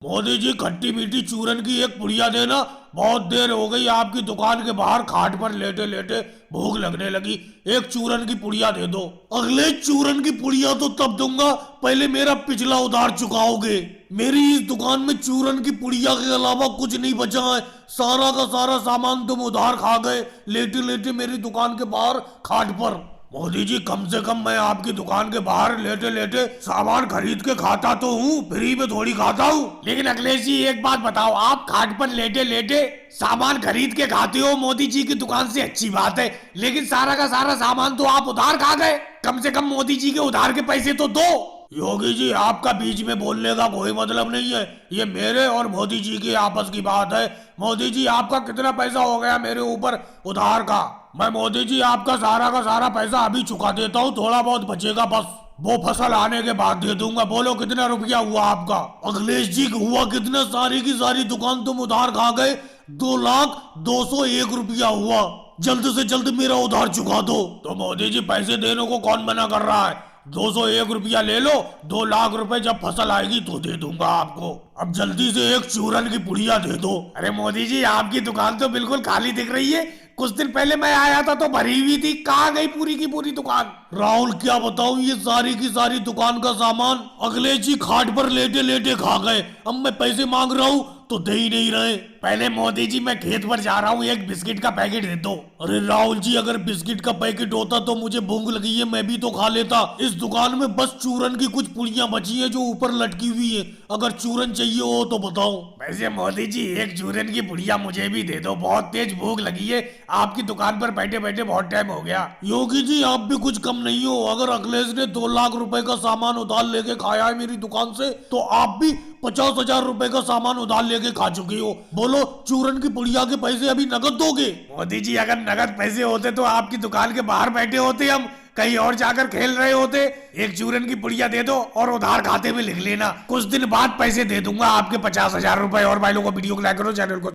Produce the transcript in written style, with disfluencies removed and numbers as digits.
मोदी जी खट्टी मीठी चूरन की एक पुड़िया देना। बहुत देर हो गई आपकी दुकान के बाहर खाट पर लेटे लेटे भूख लगने लगी। एक चूरन की पुड़िया दे दो। अगले चूरन की पुड़िया तो तब दूंगा, पहले मेरा पिछला उधार चुकाओगे। मेरी इस दुकान में चूरन की पुड़िया के अलावा कुछ नहीं बचा है। सारा का सारा सामान तुम उधार खा गए लेटे लेटे मेरी दुकान के बाहर खाट पर। मोदी जी कम से कम मैं आपकी दुकान के बाहर लेटे लेटे सामान खरीद के खाता तो हूँ, फ्री में थोड़ी खाता हूँ। लेकिन अखिलेश जी एक बात बताओ, आप खाट पर लेटे लेटे सामान खरीद के खाते हो मोदी जी की दुकान से, अच्छी बात है, लेकिन सारा का सारा सामान तो आप उधार खा गए। कम से कम मोदी जी के उधार के पैसे तो दो। योगी जी आपका बीच में बोलने का कोई मतलब नहीं है, ये मेरे और मोदी जी की आपस की बात है। मोदी जी आपका कितना पैसा हो गया मेरे ऊपर उधार का? मैं मोदी जी आपका सारा का सारा पैसा अभी चुका देता हूँ, थोड़ा बहुत बचेगा बस वो फसल आने के बाद दे दूंगा। बोलो कितना रुपया हुआ आपका? अखिलेश जी हुआ कितना? सारी की सारी दुकान तुम उधार खा गए, 2,02,01 रुपया हुआ। जल्द से जल्द मेरा उधार चुका दो। तो मोदी जी पैसे देने को कौन मना कर रहा है? 201 रुपया ले लो, 2 लाख रुपए जब फसल आएगी तो दे दूंगा आपको। अब जल्दी से एक चूरन की पुड़िया दे दो। अरे मोदी जी आपकी दुकान तो बिल्कुल खाली दिख रही है, कुछ दिन पहले मैं आया था तो भरी हुई थी, कहाँ गई पूरी की पूरी दुकान? राहुल क्या बताऊं, ये सारी की सारी दुकान का सामान अखिलेश जी खाट पर लेटे लेटे खा गए। अब मैं पैसे मांग रहा हूँ तो दे ही नहीं रहे। पहले मोदी जी मैं खेत पर जा रहा हूँ, एक बिस्किट का पैकेट दे दो। अरे राहुल जी अगर बिस्किट का पैकेट होता तो मुझे भूख लगी है, मैं भी तो खा लेता। इस दुकान में बस चूरन की कुछ पुड़ियां बची हैं जो ऊपर लटकी हुई है, अगर चूरन चाहिए हो तो बताओ। वैसे मोदी जी एक चूरन की पुड़िया मुझे भी दे दो, बहुत तेज भूख लगी है, आपकी दुकान पर बैठे बैठे बहुत टाइम हो गया। योगी जी आप भी कुछ कम नहीं हो, अगर अखिलेश ने 2 लाख रुपए का सामान उधार लेके खाया है मेरी दुकान से, तो आप भी 50,000 रुपए का सामान उधार लेके खा चुकी हो। बोलो चूरन की पुड़िया के पैसे अभी नगद दोगे? मोदी जी अगर नगद पैसे होते तो आपकी दुकान के बाहर बैठे होते, हम कहीं और जाकर खेल रहे होते। एक चूरन की पुड़िया दे दो और उधार खाते में लिख लेना, कुछ दिन बाद पैसे दे दूंगा आपके 50,000 रुपए। और भाई लोगों को वीडियो को लाइक करो, चैनल को